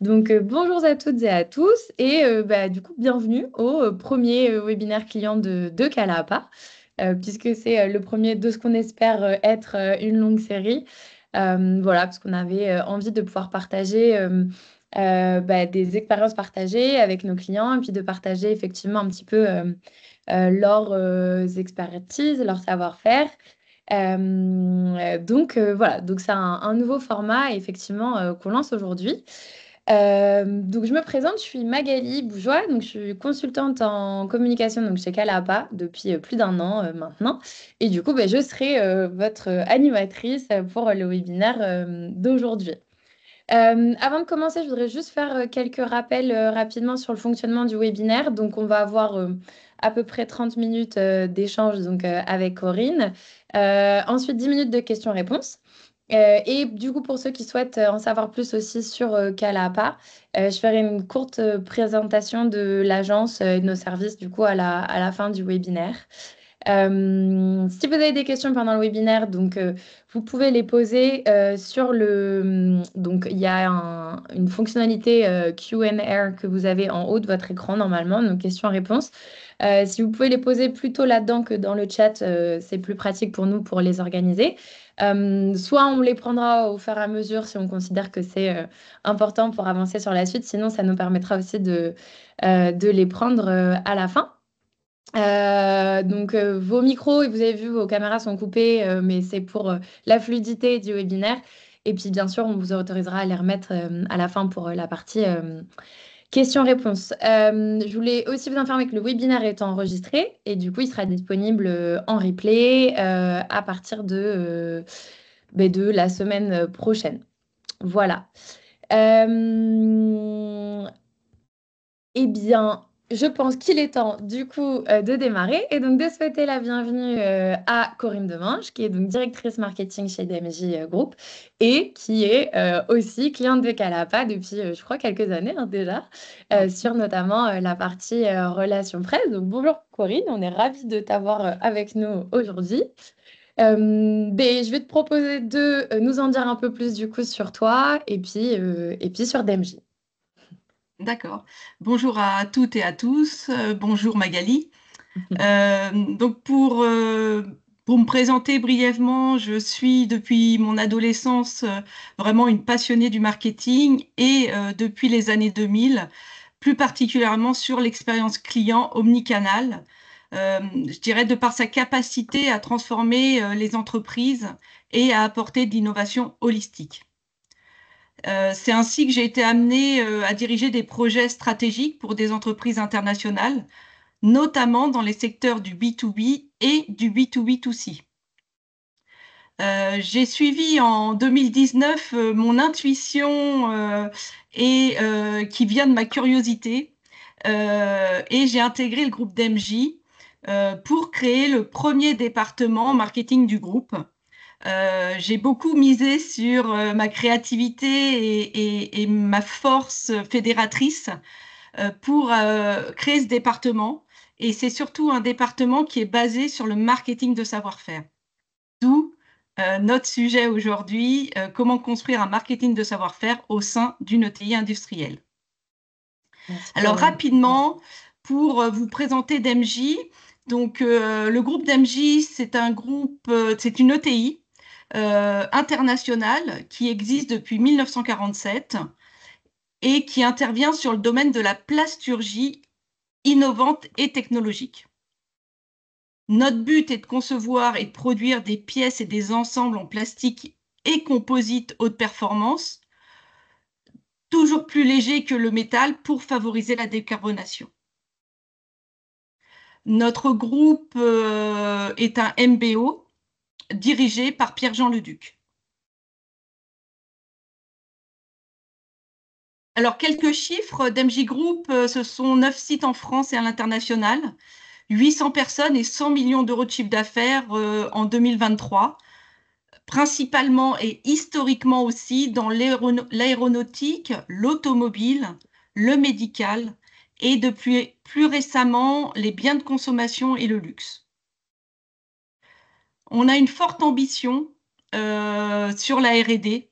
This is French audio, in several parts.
Donc, bonjour à toutes et à tous et du coup, bienvenue au premier webinaire client de Calapa, puisque c'est le premier de ce qu'on espère être une longue série. Voilà, parce qu'on avait envie de pouvoir partager des expériences partagées avec nos clients et puis de partager effectivement un petit peu leurs expertises, leur savoir-faire. Voilà, donc c'est un nouveau format effectivement qu'on lance aujourd'hui. Donc je me présente, je suis Magali Bougeois, donc je suis consultante en communication donc chez Calapa depuis plus d'un an maintenant. Et du coup, je serai votre animatrice pour le webinaire d'aujourd'hui. Avant de commencer, je voudrais juste faire quelques rappels rapidement sur le fonctionnement du webinaire. Donc, on va avoir à peu près 30 minutes d'échange donc, avec Corinne. Ensuite, 10 minutes de questions-réponses. Et du coup, pour ceux qui souhaitent en savoir plus aussi sur Calapa, je ferai une courte présentation de l'agence et de nos services du coup à la fin du webinaire. Si vous avez des questions pendant le webinaire, donc vous pouvez les poser sur le. Donc il y a une fonctionnalité Q&A que vous avez en haut de votre écran normalement, donc questions-réponses. Si vous pouvez les poser plutôt là-dedans que dans le chat, c'est plus pratique pour nous pour les organiser. Soit on les prendra au fur et à mesure si on considère que c'est important pour avancer sur la suite, sinon ça nous permettra aussi de les prendre à la fin. Vos micros, et vous avez vu, vos caméras sont coupées, mais c'est pour la fluidité du webinaire. Et puis, bien sûr, on vous autorisera à les remettre à la fin pour la partie questions-réponses. Je voulais aussi vous informer que le webinaire est enregistré et du coup, il sera disponible en replay à partir de la semaine prochaine. Voilà. Euh, eh bien, je pense qu'il est temps du coup de démarrer et donc de souhaiter la bienvenue à Corinne Demange, qui est donc directrice marketing chez DMJ Group et qui est aussi cliente de Calapa depuis, je crois, quelques années hein, déjà, sur notamment la partie relations presse. Donc bonjour Corinne, on est ravis de t'avoir avec nous aujourd'hui. Je vais te proposer de nous en dire un peu plus du coup sur toi et puis sur DMJ. D'accord. Bonjour à toutes et à tous. Bonjour Magali. Pour me présenter brièvement, je suis depuis mon adolescence vraiment une passionnée du marketing et depuis les années 2000, plus particulièrement sur l'expérience client omnicanal. Je dirais de par sa capacité à transformer les entreprises et à apporter de l'innovation holistique. C'est ainsi que j'ai été amenée à diriger des projets stratégiques pour des entreprises internationales, notamment dans les secteurs du B2B et du B2B2C. J'ai suivi en 2019 mon intuition qui vient de ma curiosité et j'ai intégré le groupe d'MJ pour créer le premier département marketing du groupe. J'ai beaucoup misé sur ma créativité et ma force fédératrice pour créer ce département. Et c'est surtout un département qui est basé sur le marketing de savoir-faire. D'où notre sujet aujourd'hui, comment construire un marketing de savoir-faire au sein d'une ETI industrielle. Merci Alors Corinne. rapidement, pour vous présenter DMJ, donc le groupe DMJ, c'est une ETI internationale qui existe depuis 1947 et qui intervient sur le domaine de la plasturgie innovante et technologique. Notre but est de concevoir et de produire des pièces et des ensembles en plastique et composite haute performance, toujours plus légers que le métal pour favoriser la décarbonation. Notre groupe est un MBO dirigé par Pierre-Jean Leduc. Alors, quelques chiffres d'MJ Group, ce sont 9 sites en France et à l'international, 800 personnes et 100 millions d'euros de chiffre d'affaires en 2023, principalement et historiquement aussi dans l'aéronautique, l'automobile, le médical et depuis plus récemment les biens de consommation et le luxe. On a une forte ambition sur la R&D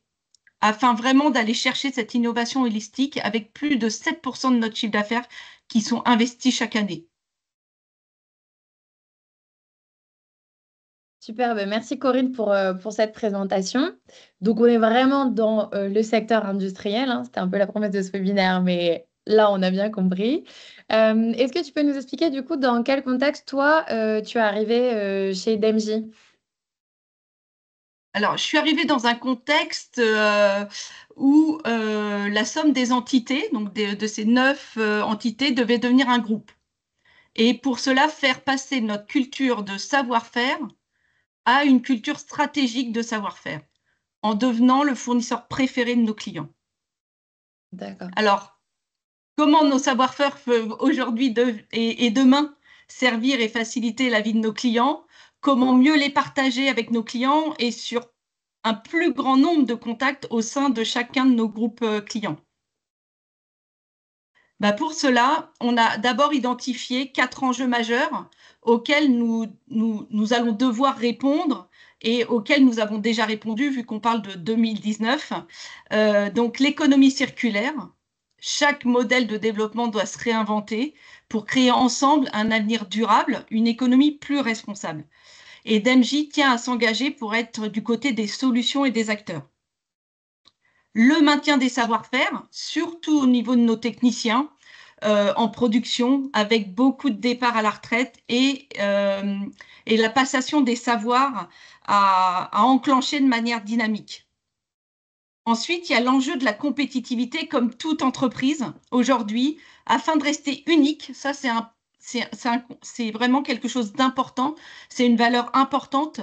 afin vraiment d'aller chercher cette innovation holistique avec plus de 7% de notre chiffre d'affaires qui sont investis chaque année. Super, ben merci Corinne pour cette présentation. Donc, on est vraiment dans le secteur industriel, hein. C'était un peu la promesse de ce webinaire, mais là, on a bien compris. Est-ce que tu peux nous expliquer du coup dans quel contexte, toi, tu es arrivé chez Demji? Alors, je suis arrivée dans un contexte où la somme des entités, donc de ces 9 entités, devait devenir un groupe. Et pour cela, faire passer notre culture de savoir-faire à une culture stratégique de savoir-faire, en devenant le fournisseur préféré de nos clients. D'accord. Alors, comment nos savoir-faire peuvent aujourd'hui et demain servir et faciliter la vie de nos clients? Comment mieux les partager avec nos clients et sur un plus grand nombre de contacts au sein de chacun de nos groupes clients? Bah pour cela, on a d'abord identifié 4 enjeux majeurs auxquels nous allons devoir répondre et auxquels nous avons déjà répondu vu qu'on parle de 2019. Donc l'économie circulaire. Chaque modèle de développement doit se réinventer pour créer ensemble un avenir durable, une économie plus responsable. Et DEMJ tient à s'engager pour être du côté des solutions et des acteurs. Le maintien des savoir-faire, surtout au niveau de nos techniciens, en production, avec beaucoup de départs à la retraite et la passation des savoirs à enclencher de manière dynamique. Ensuite, il y a l'enjeu de la compétitivité comme toute entreprise aujourd'hui, afin de rester unique. Ça, c'est vraiment quelque chose d'important. C'est une valeur importante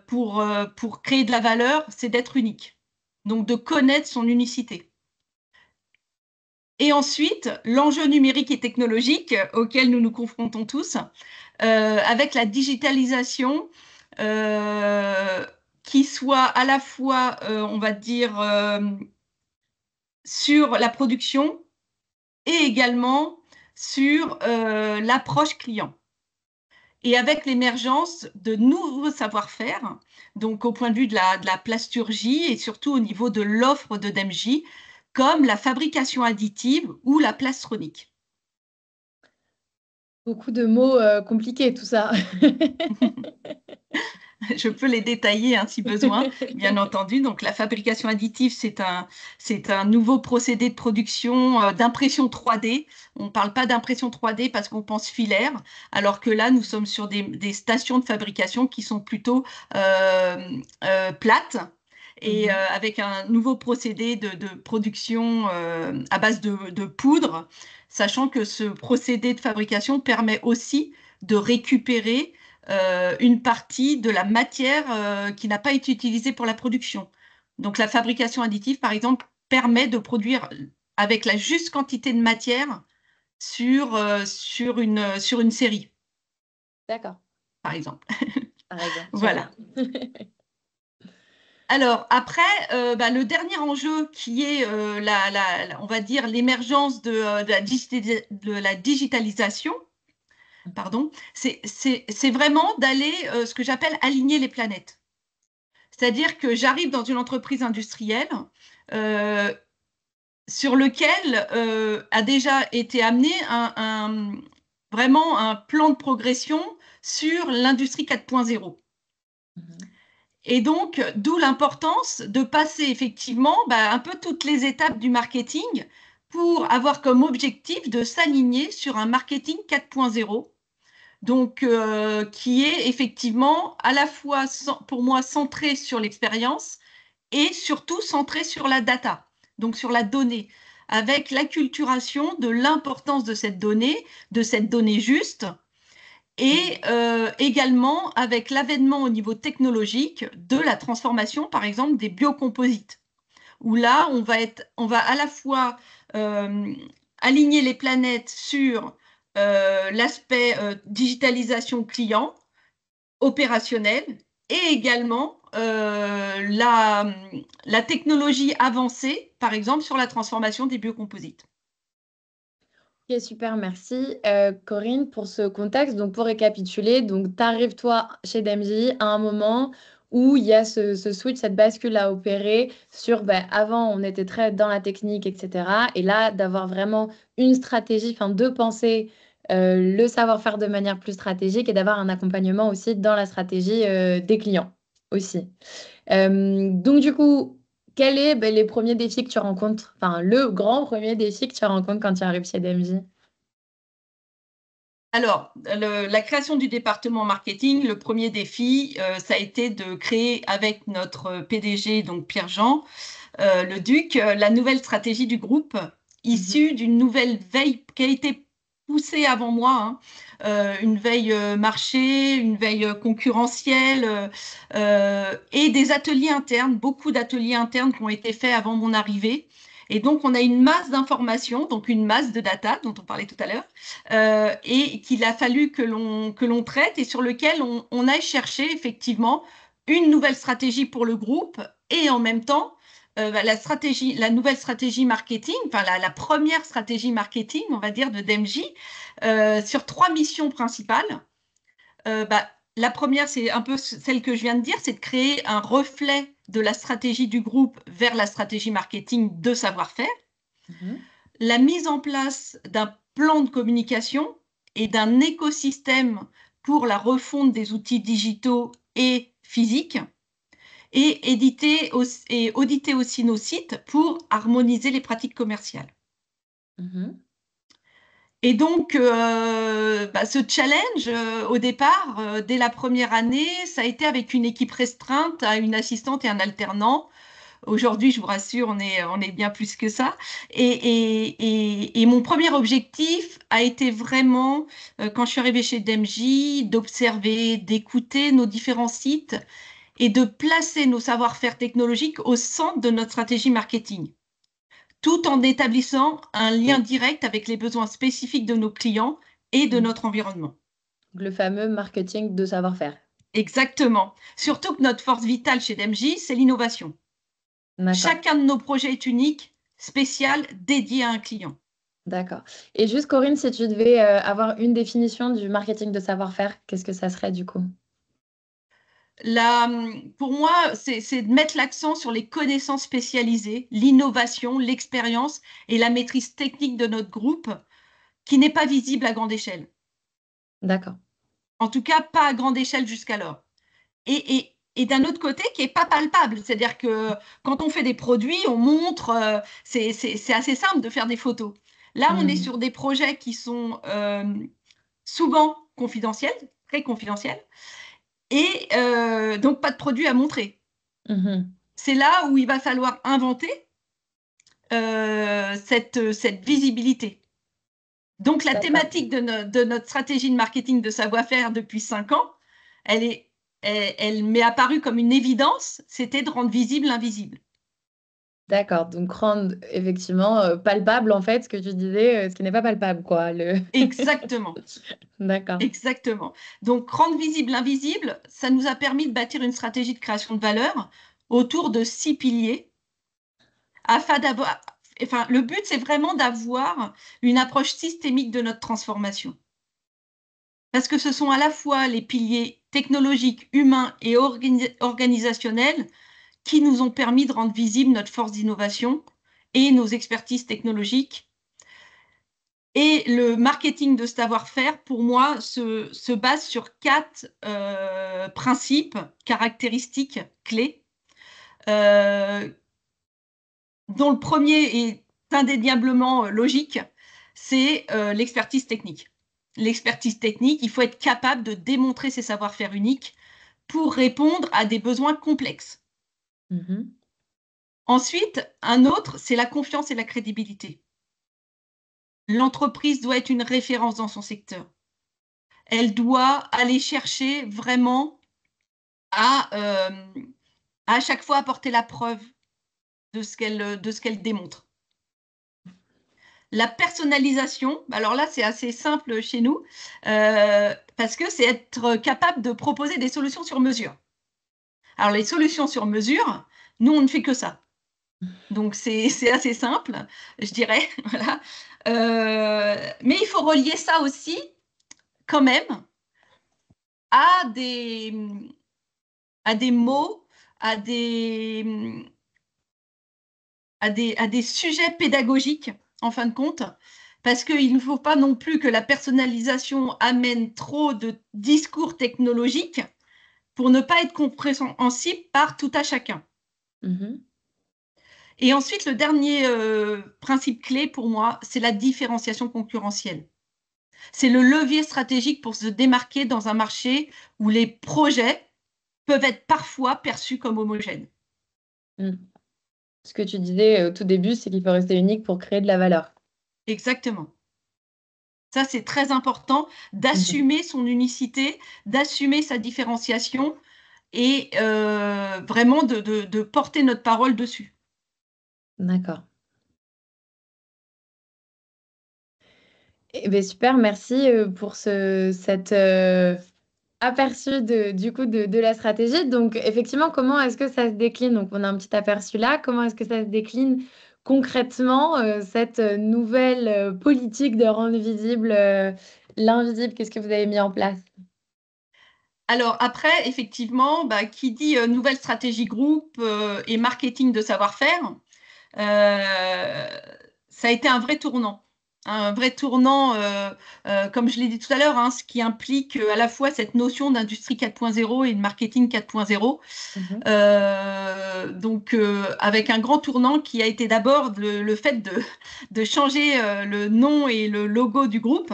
pour créer de la valeur, c'est d'être unique. Donc, de connaître son unicité. Et ensuite, l'enjeu numérique et technologique auquel nous nous confrontons tous, avec la digitalisation qui soit à la fois, on va dire, sur la production et également sur l'approche client. Et avec l'émergence de nouveaux savoir-faire, donc au point de vue de la plasturgie et surtout au niveau de l'offre de DEMJ, comme la fabrication additive ou la plastronique. Beaucoup de mots compliqués, tout ça. Je peux les détailler hein, si besoin, bien entendu. Donc, la fabrication additive, c'est un nouveau procédé de production d'impression 3D. On ne parle pas d'impression 3D parce qu'on pense filaire, alors que là, nous sommes sur des stations de fabrication qui sont plutôt plates et avec un nouveau procédé de production à base de poudre, sachant que ce procédé de fabrication permet aussi de récupérer une partie de la matière qui n'a pas été utilisée pour la production. Donc la fabrication additive, par exemple, permet de produire avec la juste quantité de matière sur une série, D'accord, par exemple. par exemple, je vois. Voilà. Alors après, le dernier enjeu qui est, on va dire, l'émergence de la digitalisation, pardon, c'est vraiment d'aller, ce que j'appelle aligner les planètes. C'est-à-dire que j'arrive dans une entreprise industrielle euh, sur lequel a déjà été amené vraiment un plan de progression sur l'industrie 4.0. Et donc, d'où l'importance de passer effectivement un peu toutes les étapes du marketing pour avoir comme objectif de s'aligner sur un marketing 4.0 donc qui est effectivement à la fois pour moi centré sur l'expérience et surtout centré sur la data, donc sur la donnée, avec l'acculturation de l'importance de cette donnée juste, et également avec l'avènement au niveau technologique de la transformation, par exemple, des biocomposites, où là, on va à la fois aligner les planètes sur l'aspect digitalisation client, opérationnel, et également la technologie avancée, par exemple sur la transformation des biocomposites. Ok, super, merci Corinne pour ce contexte. Donc pour récapituler, donc tu arrives toi chez DMJ à un moment où il y a ce switch, cette bascule à opérer sur, ben, avant, on était très dans la technique, etc. Et là, d'avoir vraiment une stratégie, enfin, de penser le savoir-faire de manière plus stratégique et d'avoir un accompagnement aussi dans la stratégie des clients aussi. Donc, du coup, quels sont ben, les premiers défis que tu rencontres, enfin, le grand premier défi que tu rencontres quand tu arrives chez DMJ? Alors, la création du département marketing, le premier défi, ça a été de créer avec notre PDG, donc Pierre-Jean, le Duc, la nouvelle stratégie du groupe, Mhm. issue d'une nouvelle veille qui a été poussée avant moi, hein, une veille marché, une veille concurrentielle, et des ateliers internes, beaucoup d'ateliers internes qui ont été faits avant mon arrivée. Et donc, on a une masse d'informations, donc une masse de data dont on parlait tout à l'heure, et qu'il a fallu que l'on traite et sur lequel on aille chercher effectivement une nouvelle stratégie pour le groupe et en même temps la nouvelle stratégie marketing, enfin la première stratégie marketing, on va dire, de DMJ, sur 3 missions principales. La première, c'est un peu celle que je viens de dire, c'est de créer un reflet de la stratégie du groupe vers la stratégie marketing de savoir-faire. Mhm. La mise en place d'un plan de communication et d'un écosystème pour la refonte des outils digitaux et physiques et auditer aussi nos sites pour harmoniser les pratiques commerciales. Mhm. Et donc, ce challenge, au départ, dès la première année, ça a été avec une équipe restreinte, à une assistante et un alternant. Aujourd'hui, je vous rassure, on est bien plus que ça. Et mon premier objectif a été vraiment, quand je suis arrivée chez DMJ, d'observer, d'écouter nos différents sites et de placer nos savoir-faire technologiques au centre de notre stratégie marketing, tout en établissant un lien direct avec les besoins spécifiques de nos clients et de Mhm. notre environnement. Le fameux marketing de savoir-faire. Exactement. Surtout que notre force vitale chez DMJ, c'est l'innovation. D'accord, Chacun de nos projets est unique, spécial, dédié à un client. d'accord. Et juste, Corinne, si tu devais avoir une définition du marketing de savoir-faire, qu'est-ce que ça serait du coup? La, pour moi, c'est de mettre l'accent sur les connaissances spécialisées, l'innovation, l'expérience et la maîtrise technique de notre groupe qui n'est pas visible à grande échelle. D'accord. En tout cas, pas à grande échelle jusqu'alors. Et d'un autre côté, qui n'est pas palpable. C'est-à-dire que quand on fait des produits, on montre, c'est assez simple de faire des photos. Là, on est Mhm. sur des projets qui sont souvent confidentiels, très confidentiels, et donc pas de produits à montrer. Mhm. C'est là où il va falloir inventer cette visibilité. Donc, la D'accord. thématique de notre stratégie de marketing de savoir-faire depuis 5 ans, elle m'est apparue comme une évidence, c'était de rendre visible l'invisible. D'accord. Donc, rendre effectivement palpable, en fait, ce que tu disais, ce qui n'est pas palpable, quoi. Le... Exactement, D'accord. exactement. Donc, rendre visible l'invisible, ça nous a permis de bâtir une stratégie de création de valeur autour de 6 piliers, afin d'avoir, enfin, le but, c'est vraiment d'avoir une approche systémique de notre transformation. Parce que ce sont à la fois les piliers technologiques, humains et organisationnels qui nous ont permis de rendre visible notre force d'innovation et nos expertises technologiques. Et le marketing de savoir-faire, pour moi, se base sur 4 principes, caractéristiques clés, euh, dont le premier est indéniablement logique, c'est l'expertise technique. L'expertise technique, il faut être capable de démontrer ses savoir-faire uniques pour répondre à des besoins complexes. Mhm. Ensuite, un autre, c'est la confiance et la crédibilité. L'entreprise doit être une référence dans son secteur. Elle doit aller chercher vraiment à chaque fois apporter la preuve de ce qu'elle démontre. La personnalisation, alors là, c'est assez simple chez nous, parce que c'est être capable de proposer des solutions sur mesure. Alors, les solutions sur mesure, nous, on ne fait que ça. Donc, c'est assez simple, je dirais. Voilà. Mais il faut relier ça aussi, quand même, à à des mots, à des sujets pédagogiques, en fin de compte, parce qu'il ne faut pas non plus que la personnalisation amène trop de discours technologiques pour ne pas être compréhensible par tout à chacun. Mhm. Et ensuite, le dernier principe clé pour moi, c'est la différenciation concurrentielle. C'est le levier stratégique pour se démarquer dans un marché où les projets peuvent être parfois perçus comme homogènes. Mm. Ce que tu disais au tout début, c'est qu'il faut rester unique pour créer de la valeur. Exactement. Ça, c'est très important Mhm. d'assumer son unicité, d'assumer sa différenciation et vraiment de porter notre parole dessus. D'accord. Eh bien, super, merci pour cet aperçu du coup de la stratégie. Donc, effectivement, comment est-ce que ça se décline? Donc, on a un petit aperçu là. Comment est-ce que ça se décline concrètement, cette nouvelle politique de rendre visible l'invisible? Qu'est-ce que vous avez mis en place? Alors après, effectivement, bah, qui dit nouvelle stratégie groupe et marketing de savoir-faire, euh, ça a été un vrai tournant. Un vrai tournant, comme je l'ai dit tout à l'heure, hein, ce qui implique à la fois cette notion d'industrie 4.0 et de marketing 4.0. Mhm, Donc, avec un grand tournant qui a été d'abord le fait de changer le nom et le logo du groupe.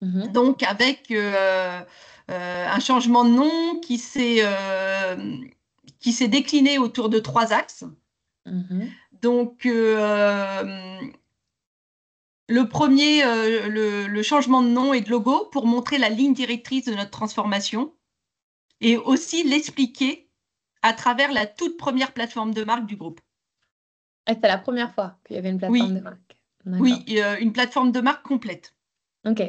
mhm, Donc, avec un changement de nom qui s'est décliné autour de trois axes. mhm, Donc, le premier, le changement de nom et de logo pour montrer la ligne directrice de notre transformation et aussi l'expliquer à travers la toute première plateforme de marque du groupe. Ah, c'était la première fois qu'il y avait une plateforme de Oui, marque. D'accord. oui, une plateforme de marque complète. Ok.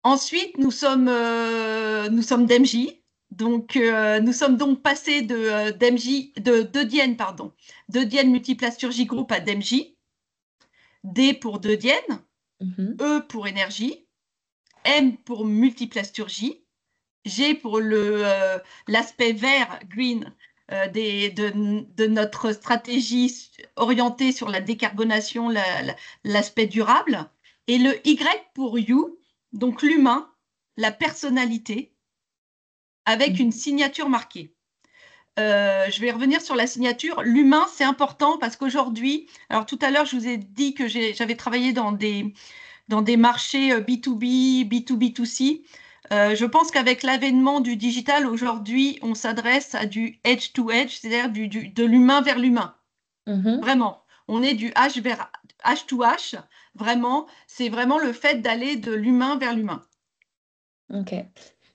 Ensuite, nous sommes d'MJ. Donc, nous sommes donc passés d'MJ, de Dienne, pardon, de Dienne Multiplasturgie Group à DMJ. D pour de Dienne, Mhm, E pour énergie, M pour multiplasturgie, G pour l'aspect vert, green, de notre stratégie orientée sur la décarbonation, l'aspect durable, et le Y pour you, donc l'humain, la personnalité, avec une mhm, signature marquée. Je vais revenir sur la signature. L'humain, c'est important parce qu'aujourd'hui, alors tout à l'heure, je vous ai dit que j'avais travaillé dans des marchés B2B, B2B2C. Je pense qu'avec l'avènement du digital, aujourd'hui, on s'adresse à du edge-to-edge, c'est-à-dire de l'humain vers l'humain. mhm. Vraiment. On est du H vers H to H. Vraiment, c'est vraiment le fait d'aller de l'humain vers l'humain. Ok.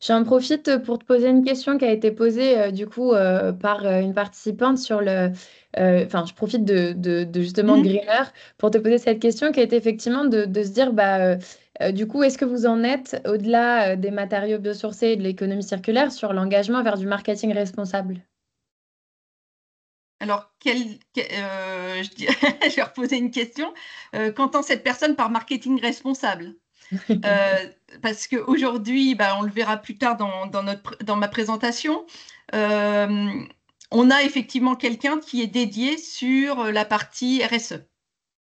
J'en profite pour te poser une question qui a été posée du coup par une participante sur le. Enfin, je profite de justement Mhm. Greener pour te poser cette question qui est effectivement de se dire bah, du coup, est-ce que vous en êtes au-delà des matériaux biosourcés et de l'économie circulaire sur l'engagement vers du marketing responsable? Alors, je vais reposer une question. Qu'entend cette personne par marketing responsable? Euh, Parce qu'aujourd'hui, bah, on le verra plus tard dans ma présentation, euh, on a effectivement quelqu'un qui est dédié sur la partie RSE,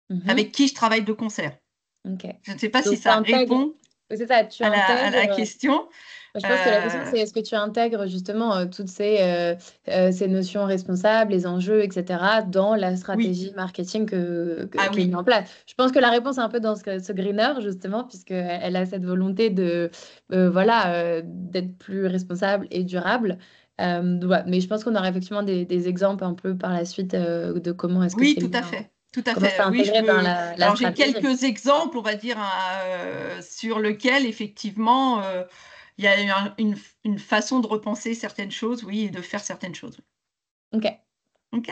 Mhm. avec qui je travaille de concert. Ok. Je ne sais pas si Donc, tu ça intègres, répond c'est ça, tu à la intègres. question. Je pense que la question, Euh, c'est est-ce que tu intègres justement toutes ces notions responsables, les enjeux, etc., dans la oui, stratégie marketing ah qui est mise oui, en place? Je pense que la réponse est un peu dans ce greener, justement, puisqu'elle elle a cette volonté voilà, d'être plus responsable et durable. Donc voilà. Mais je pense qu'on aura effectivement des exemples un peu par la suite de comment est-ce que oui, c'est tout mis à fait. Tout à comment c'est fait. Oui, je intégré dans peux. la Alors, j'ai stratégie. quelques exemples, on va dire, hein, sur lesquels, effectivement, il y a une façon de repenser certaines choses, oui, et de faire certaines choses. Ok. OK.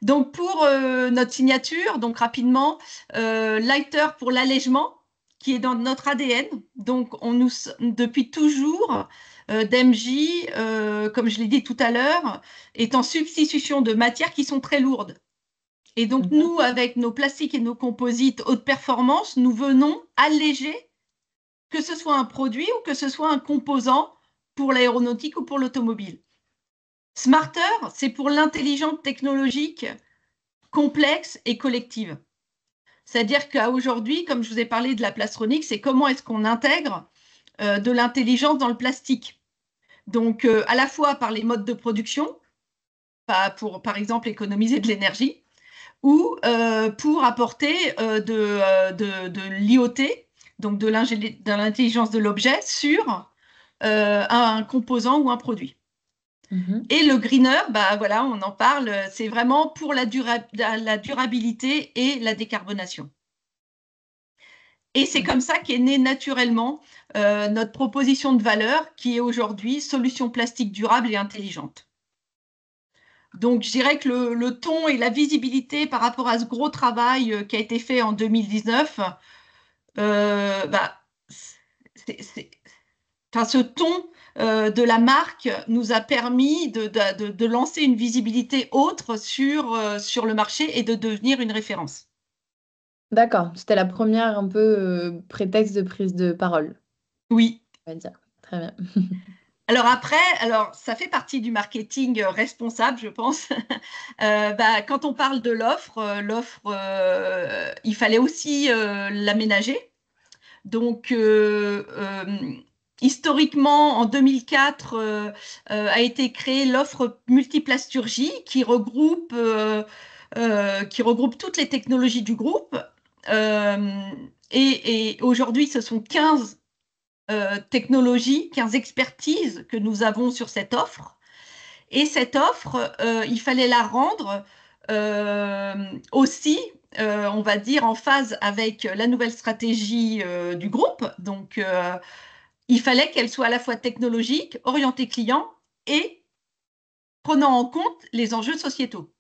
Donc, pour notre signature, donc rapidement, lighter pour l'allègement, qui est dans notre ADN. Donc, depuis toujours, DMJ, comme je l'ai dit tout à l'heure, est en substitution de matières qui sont très lourdes. Et donc, Mhm. nous, avec nos plastiques et nos composites haute performance, nous venons alléger, que ce soit un produit ou que ce soit un composant, pour l'aéronautique ou pour l'automobile. Smarter, c'est pour l'intelligence technologique complexe et collective. C'est-à-dire qu'aujourd'hui, comme je vous ai parlé de la plastronique, c'est comment est-ce qu'on intègre de l'intelligence dans le plastique. Donc, à la fois par les modes de production, pour, par exemple, économiser de l'énergie, ou pour apporter de l'IoT, donc de l'intelligence de l'objet, sur un composant ou un produit. Et le greener, bah voilà, on en parle, c'est vraiment pour la durabilité et la décarbonation. Et c'est comme ça qu'est née naturellement notre proposition de valeur qui est aujourd'hui solution plastique durable et intelligente. Donc, je dirais que le ton et la visibilité par rapport à ce gros travail qui a été fait en 2019, ce ton de la marque nous a permis de lancer une visibilité autre sur le marché et de devenir une référence. D'accord, c'était la première un peu prétexte de prise de parole, Oui. on va dire. Très bien. Alors après, ça fait partie du marketing responsable, je pense. Quand on parle de l'offre, il fallait aussi l'aménager. Donc, historiquement, en 2004, a été créée l'offre multiplasturgie qui regroupe toutes les technologies du groupe. Et aujourd'hui, ce sont 15 technologies, 15 expertises que nous avons sur cette offre. Et cette offre, il fallait la rendre aussi, on va dire, en phase avec la nouvelle stratégie du groupe. Donc, il fallait qu'elle soit à la fois technologique, orientée client et prenant en compte les enjeux sociétaux.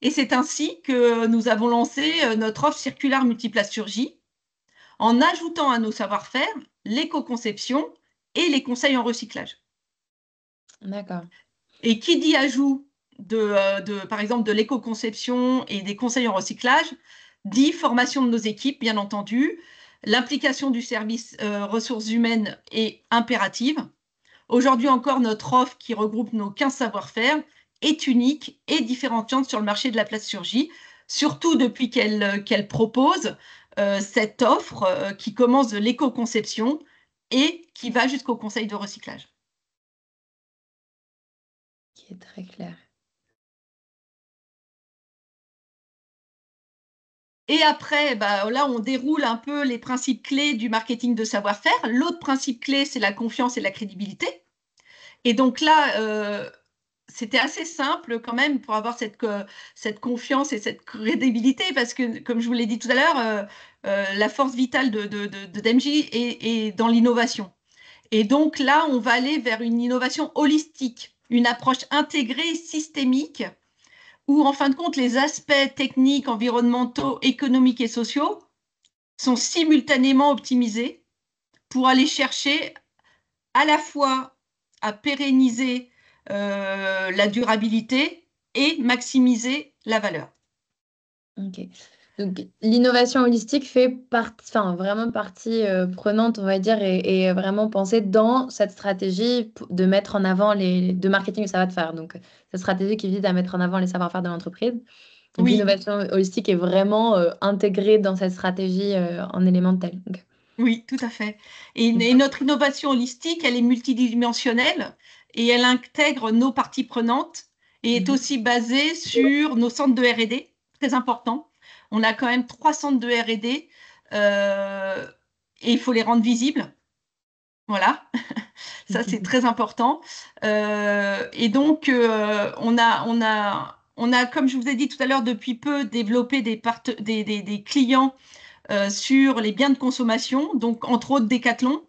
Et c'est ainsi que nous avons lancé notre offre circulaire multiplasturgie en ajoutant à nos savoir-faire l'éco-conception et les conseils en recyclage. D'accord. Et qui dit ajout par exemple, de l'éco-conception et des conseils en recyclage, dit formation de nos équipes, bien entendu. L'implication du service ressources humaines est impérative. Aujourd'hui encore, notre offre qui regroupe nos 15 savoir-faire est unique et différenciante sur le marché de la plasturgie, surtout depuis qu'elle propose cette offre qui commence de l'éco-conception et qui va jusqu'au conseil de recyclage. Qui est très clair. Et après, là, on déroule un peu les principes clés du marketing de savoir-faire. L'autre principe clé, c'est la confiance et la crédibilité. Et donc là, c'était assez simple quand même pour avoir cette confiance et cette crédibilité parce que, comme je vous l'ai dit tout à l'heure, la force vitale de DMJ est dans l'innovation. Et donc là, on va aller vers une innovation holistique, une approche intégrée et systémique où, en fin de compte, les aspects techniques, environnementaux, économiques et sociaux sont simultanément optimisés pour aller chercher à la fois à pérenniser la durabilité et maximiser la valeur. Ok. Donc, l'innovation holistique fait vraiment partie prenante, on va dire, et vraiment pensée dans cette stratégie de mettre en avant de marketing que ça va te faire. Donc, cette stratégie qui vise à mettre en avant les savoir-faire de l'entreprise. Donc, Oui, l'innovation holistique est vraiment intégrée dans cette stratégie en élément tel. Donc, oui, tout à fait. Et notre innovation holistique, elle est multidimensionnelle et elle intègre nos parties prenantes et est aussi basée sur nos centres de R&D, très important. On a quand même 3 centres de R&D et il faut les rendre visibles. Voilà, ça c'est très important. Et donc, on a, comme je vous ai dit tout à l'heure, depuis peu développé des clients sur les biens de consommation, donc entre autres Decathlon.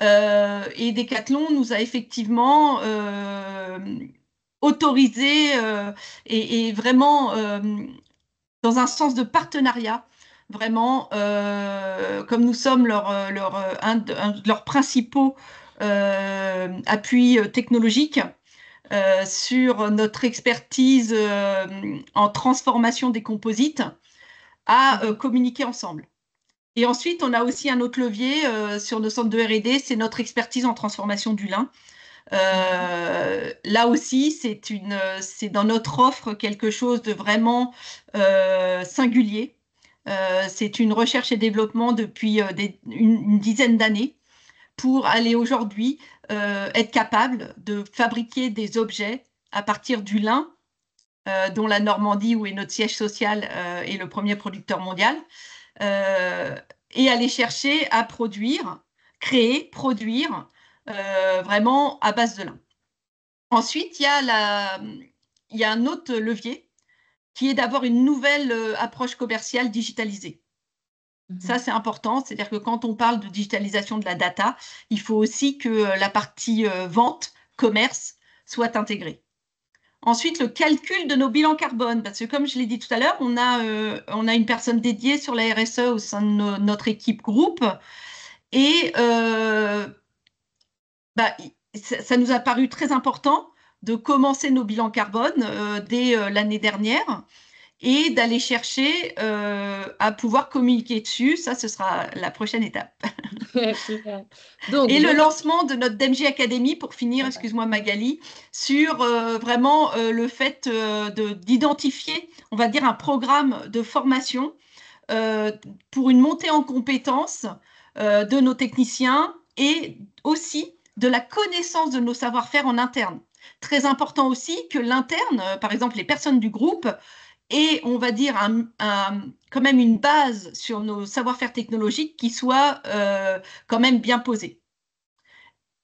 Et Decathlon nous a effectivement autorisé et vraiment dans un sens de partenariat, vraiment, comme nous sommes un de leurs principaux appuis technologiques sur notre expertise en transformation des composites, à communiquer ensemble. Et ensuite, on a aussi un autre levier sur nos centres de R&D, c'est notre expertise en transformation du lin. Là aussi, c'est dans notre offre quelque chose de vraiment singulier. C'est une recherche et développement depuis une dizaine d'années pour aller aujourd'hui être capable de fabriquer des objets à partir du lin, dont la Normandie, où est notre siège social, est le premier producteur mondial, et aller chercher à produire vraiment à base de lin. Ensuite, il y a un autre levier qui est d'avoir une nouvelle approche commerciale digitalisée. Ça, c'est important, c'est-à-dire que quand on parle de digitalisation de la data, il faut aussi que la partie vente, commerce, soit intégrée. Ensuite, le calcul de nos bilans carbone, parce que comme je l'ai dit tout à l'heure, on a une personne dédiée sur la RSE au sein de notre équipe groupe, et ça nous a paru très important de commencer nos bilans carbone dès l'année dernière et d'aller chercher à pouvoir communiquer dessus. Ça, ce sera la prochaine étape. Super. Donc, Et le lancement de notre DMG Academy, pour finir, D'accord. excuse-moi Magali, sur vraiment le fait d'identifier, on va dire, un programme de formation pour une montée en compétences de nos techniciens et aussi de la connaissance de nos savoir-faire en interne. Très important aussi que l'interne, par exemple les personnes du groupe, aient, on va dire, quand même une base sur nos savoir-faire technologiques qui soit quand même bien posée.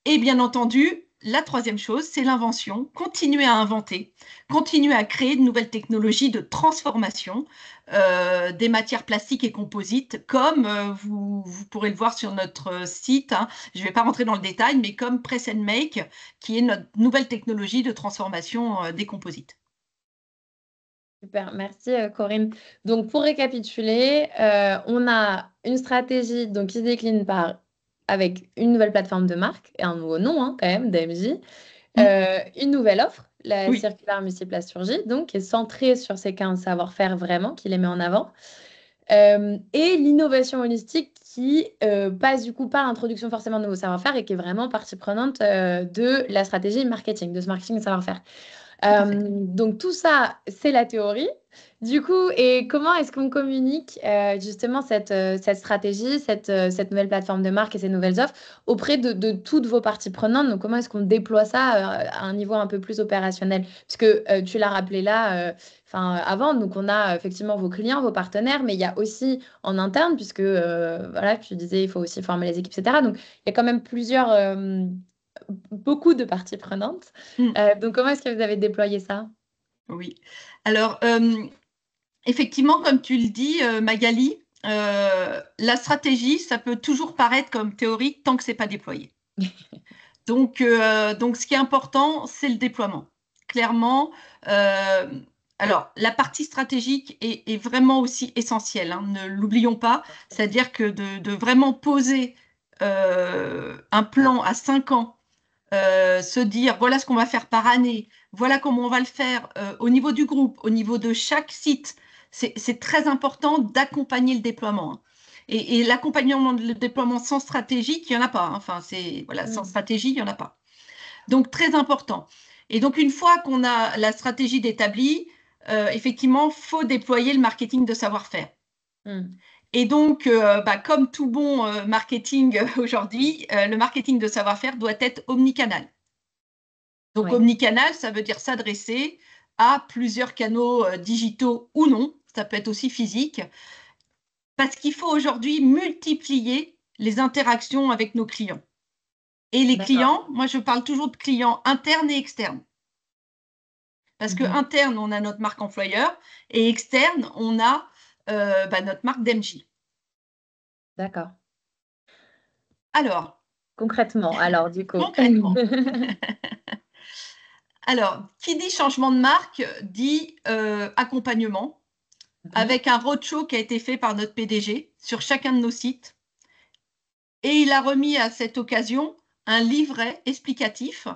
Et bien entendu, la troisième chose, c'est l'invention. Continuer à inventer, continuer à créer de nouvelles technologies de transformation des matières plastiques et composites, comme vous pourrez le voir sur notre site. Hein. Je ne vais pas rentrer dans le détail, mais comme Press and Make, qui est notre nouvelle technologie de transformation des composites. Super, merci Corinne. Donc pour récapituler, on a une stratégie donc, qui se décline avec une nouvelle plateforme de marque et un nouveau nom hein, quand même, DMJ, une nouvelle offre, la Oui. circulaire multiplasturgie, donc qui est centrée sur ces 15 savoir-faire vraiment, qui les met en avant. Et l'innovation holistique qui passe du coup par l'introduction forcément de nouveaux savoir-faire et qui est vraiment partie prenante de la stratégie marketing, de ce marketing savoir-faire. Donc tout ça, c'est la théorie. Du coup, et comment est-ce qu'on communique justement cette stratégie, cette nouvelle plateforme de marque et ces nouvelles offres auprès de toutes vos parties prenantes? Donc comment est-ce qu'on déploie ça à un niveau un peu plus opérationnel? Parce que tu l'as rappelé là, avant, donc on a effectivement vos clients, vos partenaires, mais il y a aussi en interne, puisque voilà, tu disais, il faut aussi former les équipes, etc. Donc il y a quand même beaucoup de parties prenantes. Donc, comment est-ce que vous avez déployé ça? Oui. Alors, effectivement, comme tu le dis, Magali, la stratégie, ça peut toujours paraître comme théorique tant que ce n'est pas déployé. Donc, ce qui est important, c'est le déploiement. Clairement, alors, la partie stratégique est vraiment aussi essentielle, hein, ne l'oublions pas. C'est-à-dire que de vraiment poser un plan à 5 ans, se dire voilà ce qu'on va faire par année, voilà comment on va le faire au niveau du groupe, au niveau de chaque site. C'est très important d'accompagner le déploiement. Hein. Et l'accompagnement de le déploiement sans stratégie, il n'y en a pas. Hein. Enfin, voilà, sans stratégie, il n'y en a pas. Donc, très important. Et donc, une fois qu'on a la stratégie d'établie, effectivement, il faut déployer le marketing de savoir-faire. Et donc, comme tout bon marketing aujourd'hui, le marketing de savoir-faire doit être omnicanal. Donc, omnicanal, ça veut dire s'adresser à plusieurs canaux digitaux ou non. Ça peut être aussi physique. Parce qu'il faut aujourd'hui multiplier les interactions avec nos clients. Et les clients, moi, je parle toujours de clients internes et externes. Parce qu'interne, on a notre marque employeur et externe, on a notre marque DMJ. D'accord. Alors. Concrètement, alors, du coup. Concrètement. Alors, qui dit changement de marque dit accompagnement avec un roadshow qui a été fait par notre PDG sur chacun de nos sites. Et il a remis à cette occasion un livret explicatif,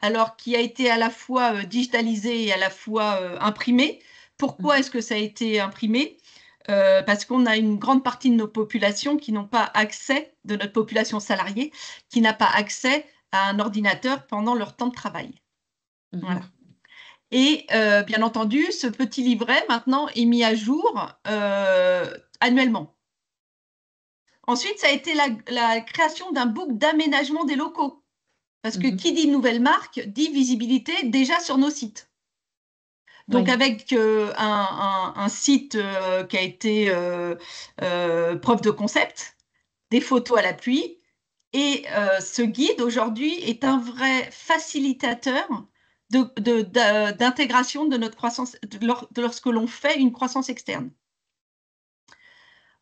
alors qui a été à la fois digitalisé et à la fois imprimé. Pourquoi est-ce que ça a été imprimé? parce qu'on a une grande partie de nos populations qui n'ont pas accès, de notre population salariée, qui n'a pas accès à un ordinateur pendant leur temps de travail. Voilà. Et bien entendu, ce petit livret maintenant est mis à jour annuellement. Ensuite, ça a été la création d'un book d'aménagement des locaux. Parce que qui dit nouvelle marque, dit visibilité déjà sur nos sites. Donc, avec un site qui a été preuve de concept, des photos à l'appui, et ce guide aujourd'hui est un vrai facilitateur d'intégration de notre croissance lorsque l'on fait une croissance externe.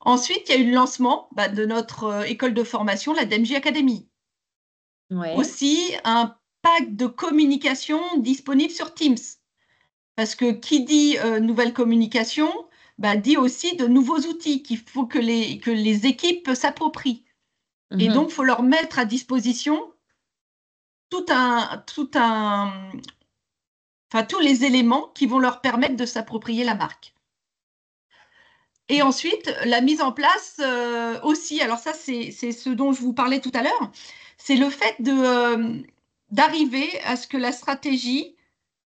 Ensuite, il y a eu le lancement de notre école de formation, la DMJ Academy. Aussi, un pack de communication disponible sur Teams. Parce que qui dit nouvelle communication, dit aussi de nouveaux outils qu'il faut que les équipes s'approprient. Et donc, il faut leur mettre à disposition tous les éléments qui vont leur permettre de s'approprier la marque. Et ensuite, la mise en place aussi, alors ça, c'est ce dont je vous parlais tout à l'heure, c'est le fait d'arriver à ce que la stratégie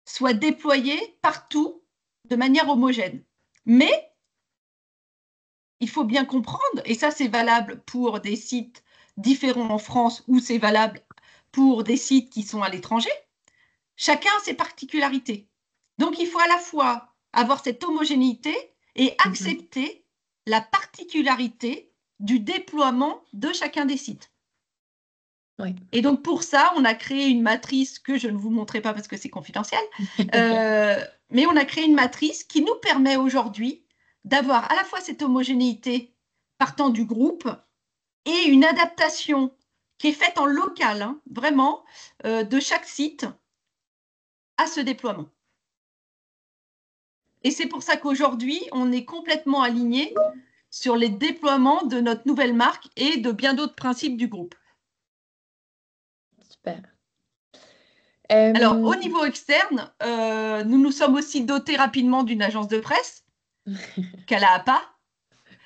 soit déployée partout de manière homogène. Mais il faut bien comprendre, et ça c'est valable pour des sites différents en France ou c'est valable pour des sites qui sont à l'étranger, chacun a ses particularités. Donc il faut à la fois avoir cette homogénéité et accepter la particularité du déploiement de chacun des sites. Et donc pour ça, on a créé une matrice que je ne vous montrerai pas parce que c'est confidentiel, mais on a créé une matrice qui nous permet aujourd'hui d'avoir à la fois cette homogénéité partant du groupe et une adaptation qui est faite en local, vraiment, de chaque site à ce déploiement. Et c'est pour ça qu'aujourd'hui, on est complètement aligné sur les déploiements de notre nouvelle marque et de bien d'autres principes du groupe. Super. Alors, au niveau externe, nous nous sommes aussi dotés rapidement d'une agence de presse, Cala-APA,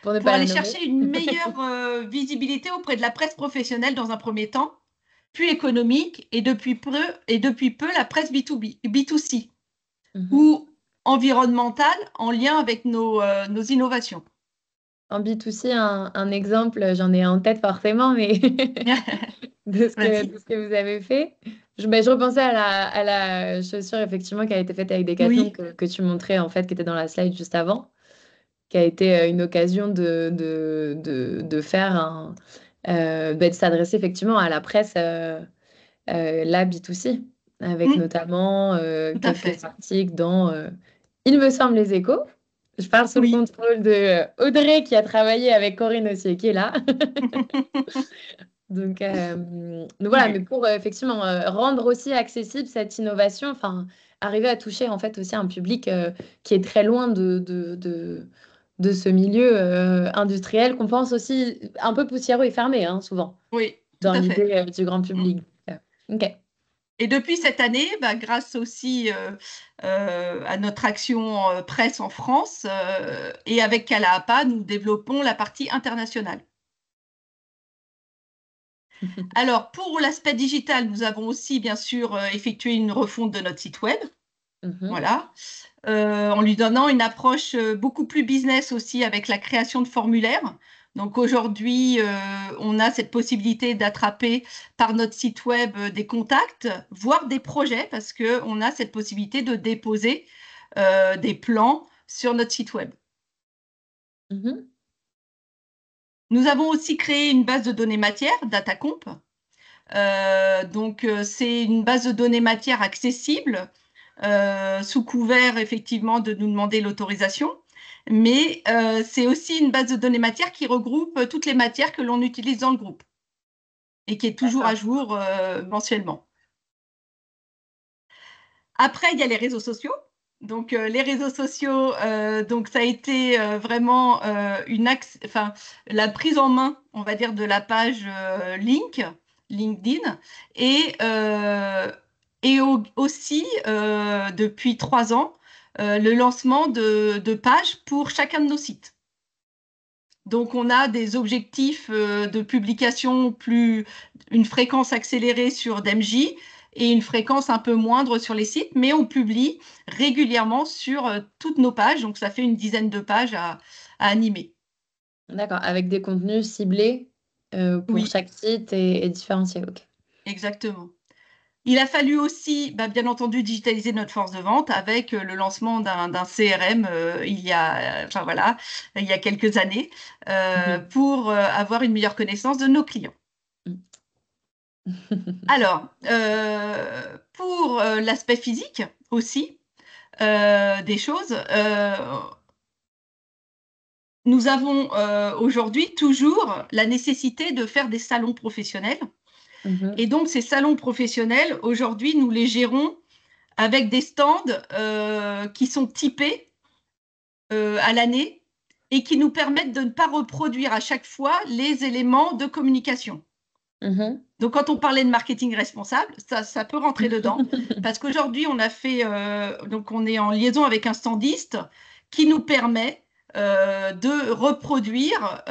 pour aller chercher une meilleure visibilité auprès de la presse professionnelle dans un premier temps, puis économique, et depuis peu la presse B2C, ou environnementale en lien avec nos innovations. En B2C, un exemple, j'en ai en tête forcément, mais de ce que vous avez fait. Je repensais à la chaussure, effectivement, qui a été faite avec Decathlon, que tu montrais, en fait, qui était dans la slide juste avant, qui a été une occasion de faire de s'adresser effectivement à la presse, la B2C, avec notamment quelques articles dans, il me semble, Les Échos. Je parle sous le contrôle de Audrey qui a travaillé avec Corinne aussi, qui est là. Donc voilà, mais pour effectivement rendre aussi accessible cette innovation, enfin arriver à toucher en fait aussi un public qui est très loin de ce milieu industriel qu'on pense aussi un peu poussiéreux et fermé, souvent. Oui, dans l'idée du grand public. Ok. Et depuis cette année, grâce aussi à notre action presse en France et avec Cala-APA, nous développons la partie internationale. Alors, pour l'aspect digital, nous avons aussi, bien sûr, effectué une refonte de notre site web. Voilà. En lui donnant une approche beaucoup plus business aussi avec la création de formulaires. Donc aujourd'hui, on a cette possibilité d'attraper par notre site web des contacts, voire des projets, parce qu'on a cette possibilité de déposer des plans sur notre site web. Nous avons aussi créé une base de données matière, DataComp. Donc c'est une base de données matière accessible, sous couvert effectivement de nous demander l'autorisation. Mais c'est aussi une base de données matière qui regroupe toutes les matières que l'on utilise dans le groupe et qui est toujours à jour mensuellement. Après, il y a les réseaux sociaux. Donc, les réseaux sociaux, donc ça a été vraiment la prise en main, on va dire, de la page LinkedIn et aussi, depuis 3 ans, le lancement de pages pour chacun de nos sites. Donc, on a des objectifs de publication une fréquence accélérée sur DMJ et une fréquence un peu moindre sur les sites, mais on publie régulièrement sur toutes nos pages. Donc, ça fait une dizaine de pages à animer. D'accord, avec des contenus ciblés pour Oui, chaque site et différenciés. Ok. exactement. Il a fallu aussi, bien entendu, digitaliser notre force de vente avec le lancement d'un CRM enfin voilà, il y a quelques années Mhm. pour avoir une meilleure connaissance de nos clients. Alors, pour l'aspect physique aussi des choses, nous avons aujourd'hui toujours la nécessité de faire des salons professionnels. Mhm. Et donc, ces salons professionnels, aujourd'hui, nous les gérons avec des stands qui sont typés à l'année et qui nous permettent de ne pas reproduire à chaque fois les éléments de communication. Mhm. Donc, quand on parlait de marketing responsable, ça peut rentrer dedans parce qu'aujourd'hui, donc on est en liaison avec un standiste qui nous permet de reproduire,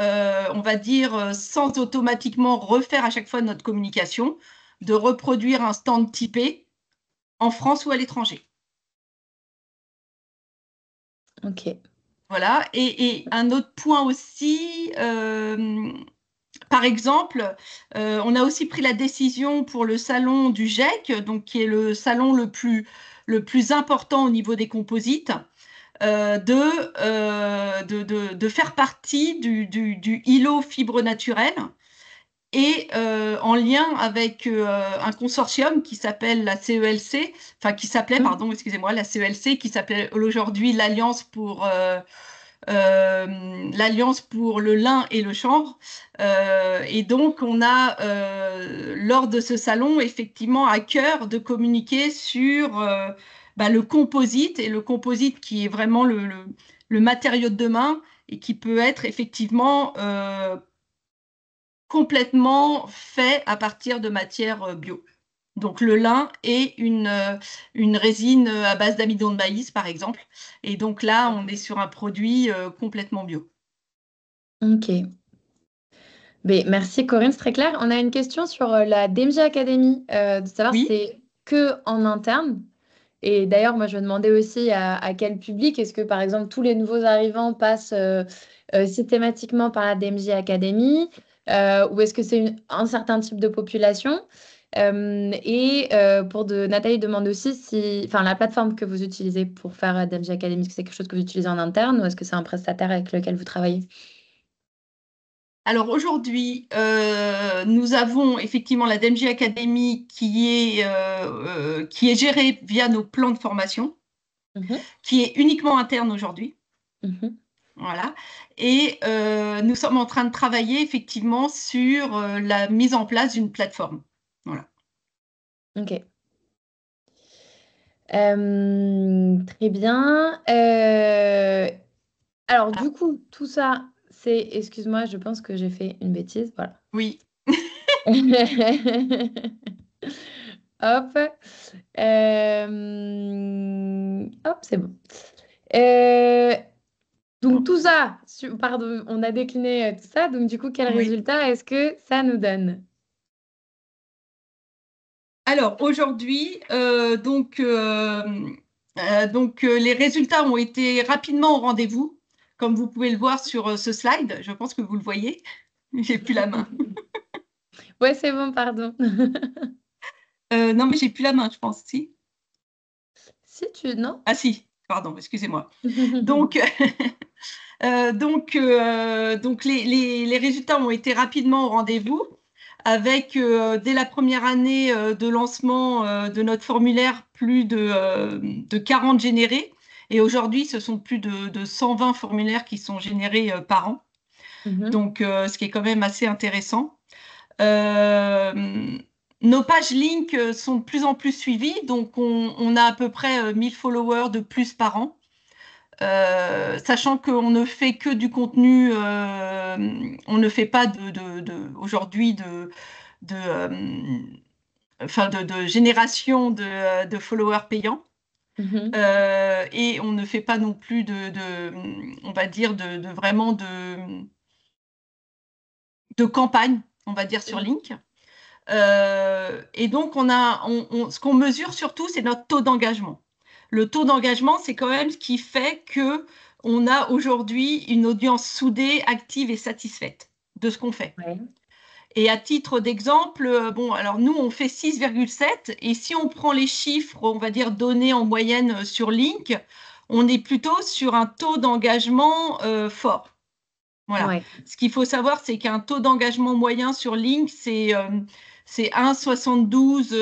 on va dire, sans automatiquement refaire à chaque fois notre communication, de reproduire un stand typé en France ou à l'étranger. Ok. Voilà. Et un autre point aussi, par exemple, on a aussi pris la décision pour le salon du GEC, donc qui est le salon le plus important au niveau des composites, de faire partie du ILO fibre naturelle et en lien avec un consortium qui s'appelle la CELC, enfin qui s'appelait, Mhm. pardon, excusez-moi, la CELC, qui s'appelle aujourd'hui l'Alliance pour le lin et le chanvre. Et donc, on a, lors de ce salon, effectivement, à cœur de communiquer sur le composite, et le composite qui est vraiment le matériau de demain et qui peut être effectivement complètement fait à partir de matières bio. Donc le lin est une résine à base d'amidon de maïs, par exemple. Et donc là, on est sur un produit complètement bio. Ok. Ben, merci Corinne, c'est très clair. On a une question sur la DMJ Academy, de savoir si Oui. c'est que en interne. Et d'ailleurs, moi, je me demandais aussi à quel public. Est-ce que, par exemple, tous les nouveaux arrivants passent systématiquement par la DMJ Academy ou est-ce que c'est un certain type de population? Nathalie demande aussi si, enfin, la plateforme que vous utilisez pour faire DMJ Academy, est-ce que c'est quelque chose que vous utilisez en interne ou est-ce que c'est un prestataire avec lequel vous travaillez? Alors aujourd'hui, nous avons effectivement la DMJ Academy qui est gérée via nos plans de formation, Mhm, qui est uniquement interne aujourd'hui. mhm. Voilà. Et nous sommes en train de travailler effectivement sur la mise en place d'une plateforme. Voilà. Ok. Très bien. Alors, Ah, du coup, tout ça, c'est, excuse-moi, je pense que j'ai fait une bêtise. Voilà. oui. Hop. Hop, c'est bon. Euh, donc, tout ça, pardon, on a décliné tout ça. Donc, du coup, quel Oui. résultat est-ce que ça nous donne? Alors aujourd'hui, les résultats ont été rapidement au rendez-vous, comme vous pouvez le voir sur ce slide. Je pense que vous le voyez. J'ai plus la main. Ouais, c'est bon, pardon. Non, mais j'ai plus la main, je pense. Si. Si tu, non? Ah si, pardon, excusez-moi. Mhm. Donc, donc les résultats ont été rapidement au rendez-vous avec, dès la première année de lancement de notre formulaire, plus de 40 générés. Et aujourd'hui, ce sont plus de 120 formulaires qui sont générés par an. Donc, ce qui est quand même assez intéressant. Euh, Nos pages link sont de plus en plus suivies. Donc, on a à peu près 1000 followers de plus par an. Sachant qu'on ne fait que du contenu, on ne fait pas aujourd'hui de génération de followers payants. Mhm. Et on ne fait pas non plus on va dire, vraiment de campagne, on va dire, sur Link. Et donc, ce qu'on mesure surtout, c'est notre taux d'engagement. Le taux d'engagement, c'est quand même ce qui fait qu'on a aujourd'hui une audience soudée, active et satisfaite de ce qu'on fait. Ouais. Et à titre d'exemple, bon, alors nous, on fait 6,7 et si on prend les chiffres, on va dire, donnés en moyenne sur Link, on est plutôt sur un taux d'engagement fort. Voilà. Ouais. Ce qu'il faut savoir, c'est qu'un taux d'engagement moyen sur Link, c'est 1,72.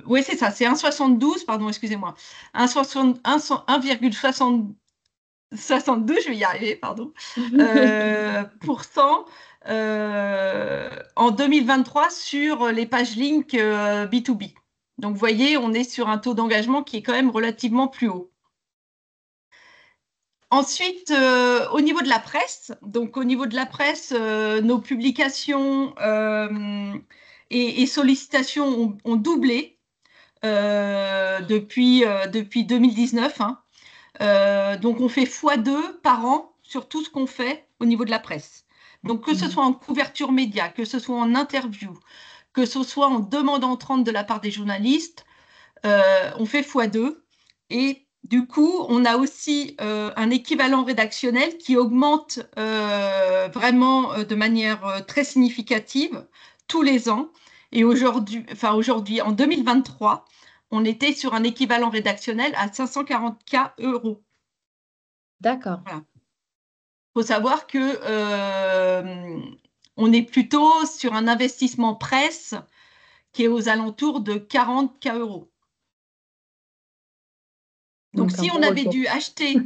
Oui, c'est ça, c'est 1,72, pardon, excusez-moi. 1,62, je vais y arriver, pardon, pour cent en 2023 sur les pages Link B2B. Donc, vous voyez, on est sur un taux d'engagement qui est quand même relativement plus haut. Ensuite, au niveau de la presse, nos publications et sollicitations ont doublé depuis 2019. Hein. Donc, on fait x2 par an sur tout ce qu'on fait au niveau de la presse. Donc, que ce soit en couverture média, que ce soit en interview, que ce soit en demande entrante de la part des journalistes, on fait x2. Et du coup, on a aussi un équivalent rédactionnel qui augmente vraiment de manière très significative tous les ans. Et aujourd'hui, en 2023, on était sur un équivalent rédactionnel à 540K €. D'accord. Voilà. Il faut savoir que on est plutôt sur un investissement presse qui est aux alentours de 40K €. Donc, Donc, un si bon on avait retour. dû acheter,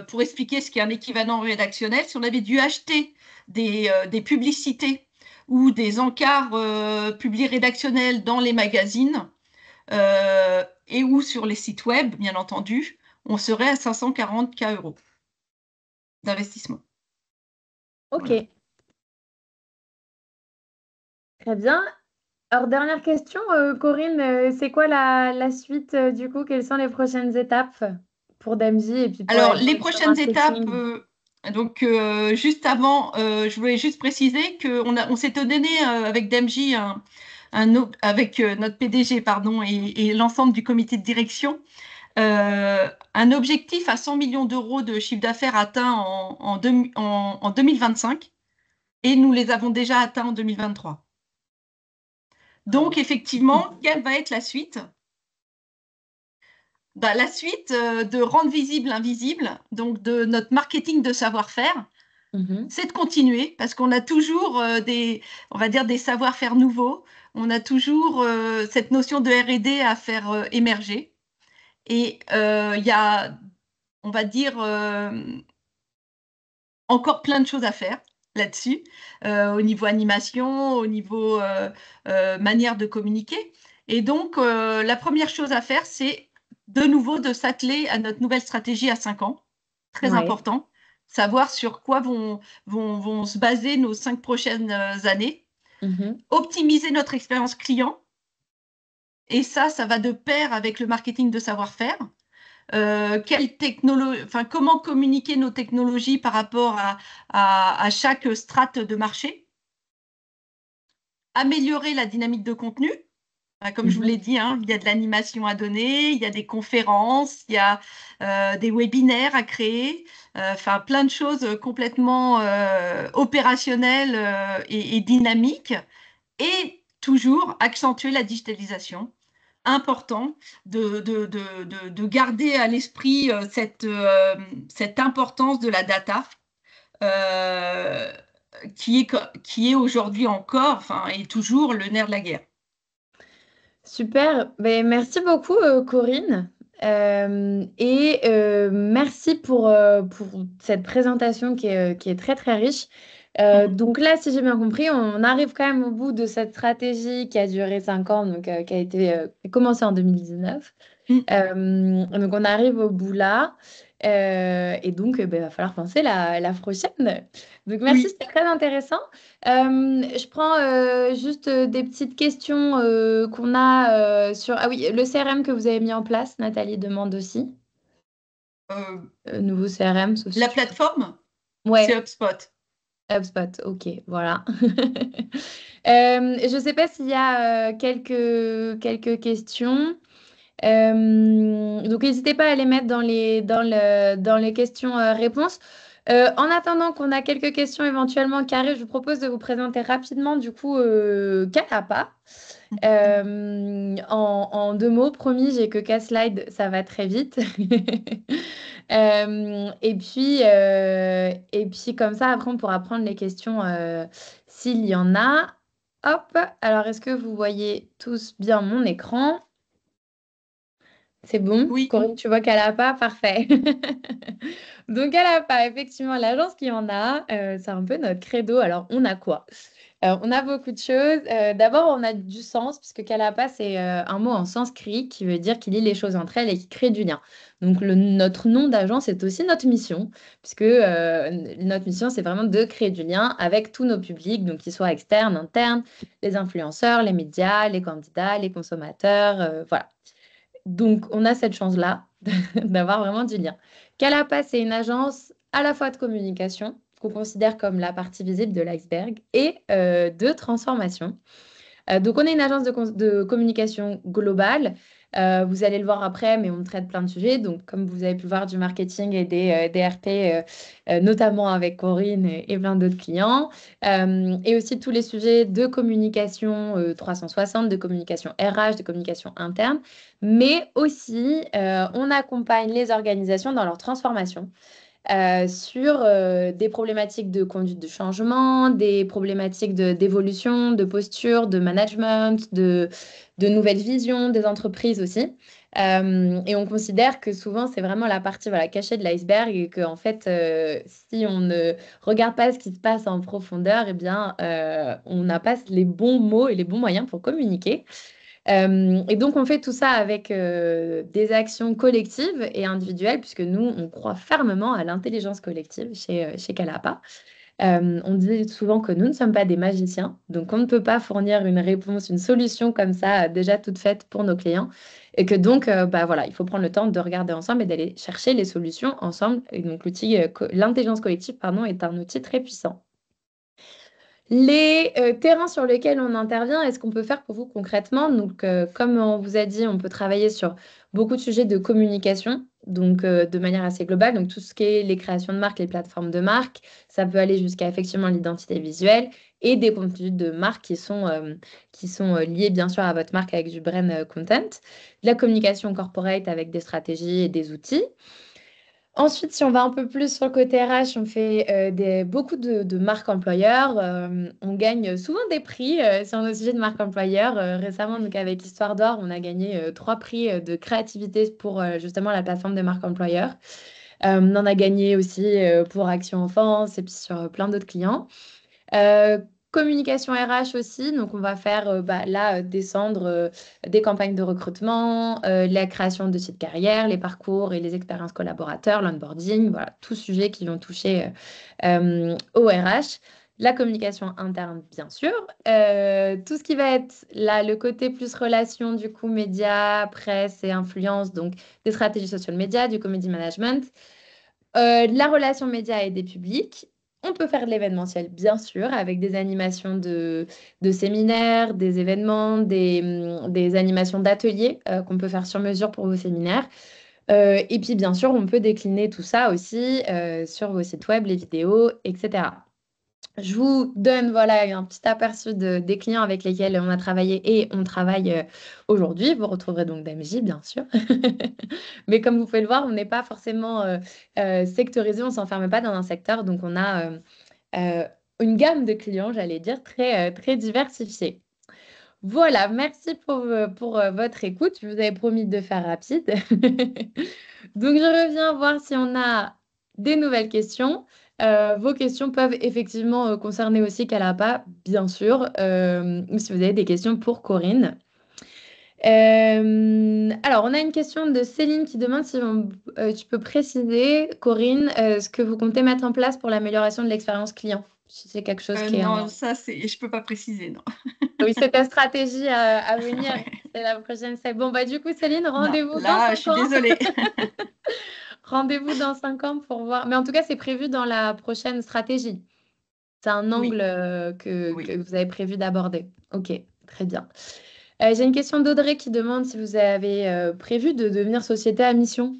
pour expliquer ce qu'est un équivalent rédactionnel, si on avait dû acheter des publicités ou des encarts publiés rédactionnels dans les magazines et ou sur les sites web, bien entendu, on serait à 540K € d'investissement. Ok, Voilà. très bien. Alors, dernière question, Corinne, c'est quoi la suite du coup? Quelles sont les prochaines étapes pour Damji et puis Alors, pour les Extra prochaines étapes, Marketing? donc juste avant, je voulais juste préciser qu'on s'est donné avec Demji, avec notre PDG pardon, et l'ensemble du comité de direction, un objectif à 100 millions d'euros de chiffre d'affaires atteint en 2025 et nous les avons déjà atteints en 2023. Bravo. Donc, effectivement, quelle va être la suite? Bah, la suite, de rendre visible l'invisible, donc de notre marketing de savoir-faire, Mhm. c'est de continuer parce qu'on a toujours on va dire des savoir-faire nouveaux. On a toujours cette notion de R&D à faire émerger. Et il y a, on va dire, encore plein de choses à faire là-dessus, au niveau animation, au niveau manière de communiquer. Et donc, la première chose à faire, c'est de nouveau de s'atteler à notre nouvelle stratégie à 5 ans. Très Ouais. important. Savoir sur quoi vont se baser nos 5 prochaines années. Mhm. Optimiser notre expérience client. Et ça va de pair avec le marketing de savoir-faire. Comment communiquer nos technologies par rapport à chaque strate de marché, améliorer la dynamique de contenu. Comme je vous Mhm. l'ai dit, hein, il y a de l'animation à donner, il y a des conférences, il y a des webinaires à créer, enfin plein de choses complètement opérationnelles et dynamiques, et toujours accentuer la digitalisation. Important de garder à l'esprit cette importance de la data euh, qui est aujourd'hui encore, enfin, et toujours le nerf de la guerre. Super. Ben, merci beaucoup, Corinne. Et merci pour cette présentation qui est très, très riche. Donc là, si j'ai bien compris, on arrive quand même au bout de cette stratégie qui a duré 5 ans, donc qui a été commencée en 2019. Donc on arrive au bout là. Et donc, ben, il va falloir penser la prochaine. Donc merci, Oui. c'était très intéressant. Je prends juste des petites questions qu'on a sur... Ah oui, le CRM que vous avez mis en place, Nathalie demande aussi. Euh, Nouveau CRM, sauf si la tu peux. plateforme? C'est Ouais, HubSpot. HubSpot, ok, voilà. Je ne sais pas s'il y a quelques questions. Donc, n'hésitez pas à les mettre dans les questions-réponses. En attendant qu'on a quelques questions éventuellement carrées, je vous propose de vous présenter rapidement du coup Calapa. En 2 mots, promis, j'ai que 4 slides, ça va très vite. Et puis comme ça, après, on pourra prendre les questions s'il y en a. Hop, alors est-ce que vous voyez tous bien mon écran? C'est bon? Oui. Corinne, tu vois qu'elle a pas? Parfait. Donc, elle a pas, effectivement, l'agence qui en a, c'est un peu notre credo. Alors, on a quoi? On a beaucoup de choses. D'abord, on a du sens, puisque Kalapa, c'est un mot en sanskrit qui veut dire qu'il lie les choses entre elles et qui crée du lien. Donc, notre nom d'agence est aussi notre mission, puisque notre mission, c'est vraiment de créer du lien avec tous nos publics, donc qu'ils soient externes, internes, les influenceurs, les médias, les candidats, les consommateurs, voilà. Donc, on a cette chance-là d'avoir vraiment du lien. Calapa, c'est une agence à la fois de communication, qu'on considère comme la partie visible de l'iceberg, et de transformation. Donc, on est une agence de communication globale. Vous allez le voir après, mais on traite plein de sujets. Donc, comme vous avez pu voir, du marketing et des RP, notamment avec Corinne et plein d'autres clients. Et aussi tous les sujets de communication 360, de communication RH, de communication interne. Mais aussi, on accompagne les organisations dans leur transformation sur des problématiques de conduite de changement, des problématiques d'évolution, de posture, de management, de nouvelles visions des entreprises aussi. Et on considère que souvent, c'est vraiment la partie voilà, cachée de l'iceberg et qu'en fait, si on ne regarde pas ce qui se passe en profondeur, eh bien, on n'a pas les bons mots et les bons moyens pour communiquer. Et donc, on fait tout ça avec des actions collectives et individuelles, puisque nous, on croit fermement à l'intelligence collective chez Calapa. On dit souvent que nous ne sommes pas des magiciens, donc on ne peut pas fournir une réponse, une solution comme ça, déjà toute faite pour nos clients. Et que donc, bah, voilà, il faut prendre le temps de regarder ensemble et d'aller chercher les solutions ensemble. Et donc, l'intelligence collective, pardon, est un outil très puissant. Les terrains sur lesquels on intervient, est-ce qu'on peut faire pour vous concrètement? Donc, comme on vous a dit, on peut travailler sur beaucoup de sujets de communication, donc de manière assez globale. Donc, tout ce qui est les créations de marques, les plateformes de marques, ça peut aller jusqu'à effectivement l'identité visuelle et des contenus de marque qui sont liés bien sûr à votre marque avec du brand content. De la communication corporate avec des stratégies et des outils. Ensuite, si on va un peu plus sur le côté RH, on fait beaucoup de marques employeurs. On gagne souvent des prix sur nos sujets de marque employeur. Récemment, donc avec Histoire d'Or, on a gagné 3 prix de créativité pour justement la plateforme de marque employeur. On en a gagné aussi pour Action Enfance et puis sur plein d'autres clients. Euh, Communication RH aussi, donc on va faire là descendre des campagnes de recrutement, la création de sites carrière, les parcours et les expériences collaborateurs, l'onboarding, voilà, tous sujets qui vont toucher au RH. La communication interne, bien sûr. Tout ce qui va être là, le côté plus relation, du coup, médias, presse et influence, donc des stratégies social media, du community management. De la relation média et des publics. On peut faire de l'événementiel, bien sûr, avec des animations de séminaires, des événements, des animations d'ateliers qu'on peut faire sur mesure pour vos séminaires. Et puis, bien sûr, on peut décliner tout ça aussi sur vos sites web, les vidéos, etc. Je vous donne voilà un petit aperçu des clients avec lesquels on a travaillé et on travaille aujourd'hui. Vous retrouverez donc d'MJ, bien sûr. Mais comme vous pouvez le voir, on n'est pas forcément sectorisé, on ne s'enferme pas dans un secteur. Donc, on a euh, une gamme de clients, j'allais dire, très diversifiée. Voilà, merci pour votre écoute. Je vous avais promis de faire rapide. Donc, je reviens voir si on a des nouvelles questions. Vos questions peuvent effectivement concerner aussi Calapa, bien sûr, ou si vous avez des questions pour Corinne. Alors, on a une question de Céline qui demande si tu peux préciser, Corinne, ce que vous comptez mettre en place pour l'amélioration de l'expérience client. Si c'est quelque chose qui est Non, ça, je peux pas préciser, non. Oui, c'est ta stratégie à venir. Ouais. C'est la prochaine. C'est bon, bah du coup, Céline, Non, rendez-vous dans là, je 5 suis ans. désolée. Rendez-vous dans 5 ans pour voir. Mais en tout cas, c'est prévu dans la prochaine stratégie. C'est un Oui, angle que oui. vous avez prévu d'aborder. Ok, très bien. J'ai une question d'Audrey qui demande si vous avez prévu de devenir société à mission.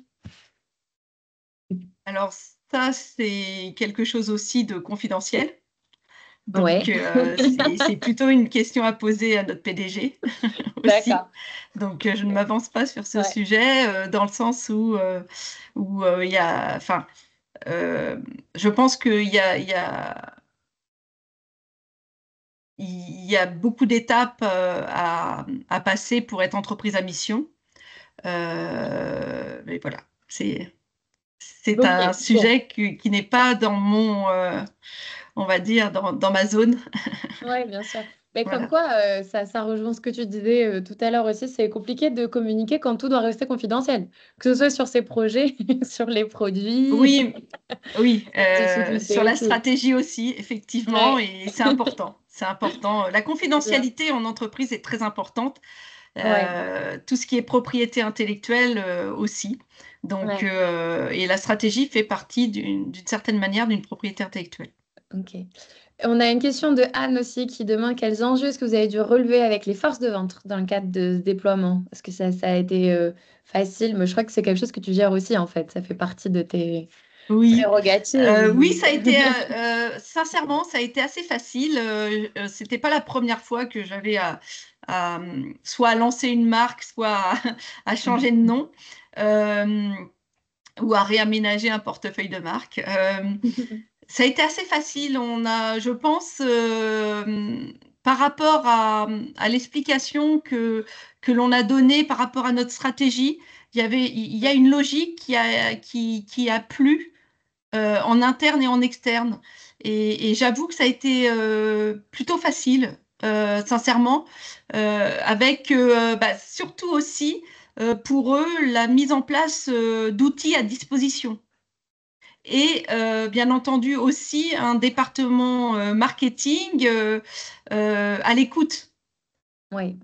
Alors ça, c'est quelque chose aussi de confidentiel. Donc, Ouais, c'est plutôt une question à poser à notre PDG aussi. d'accord. Donc, je ne m'avance pas sur ce Ouais. sujet dans le sens où il y a, enfin, euh, je pense qu'il y a beaucoup d'étapes à passer pour être entreprise à mission. Mais voilà, c'est Ok, un bon. sujet qui n'est pas dans on va dire, dans ma zone. Ouais, bien sûr. Mais comme Voilà. quoi, ça rejoint ce que tu disais tout à l'heure aussi, c'est compliqué de communiquer quand tout doit rester confidentiel, que ce soit sur ses projets, sur les produits, Oui, oui, les difficultés sur la aussi. stratégie aussi, effectivement, Ouais, et c'est important. C'est important. La c'est bien. confidentialité en entreprise est très importante. Ouais, Tout ce qui est propriété intellectuelle aussi. Donc, ouais, et la stratégie fait partie d'une certaine manière d'une propriété intellectuelle. ok. On a une question de Anne aussi qui demande quels enjeux est-ce que vous avez dû relever avec les forces de vente dans le cadre de ce déploiement? Est-ce que ça a été facile? Mais je crois que c'est quelque chose que tu gères aussi en fait. Ça fait partie de tes Oui, prérogatives. oui, ça a été sincèrement, ça a été assez facile. C'était pas la première fois que j'avais soit à lancer une marque, soit à changer de nom euh, ou à réaménager un portefeuille de marque. Ça a été assez facile. On a, je pense, par rapport à l'explication que l'on a donnée par rapport à notre stratégie, il y a une logique qui a plu en interne et en externe. Et j'avoue que ça a été plutôt facile, sincèrement, avec surtout aussi pour eux la mise en place d'outils à disposition. Et bien entendu aussi un département marketing à l'écoute Oui,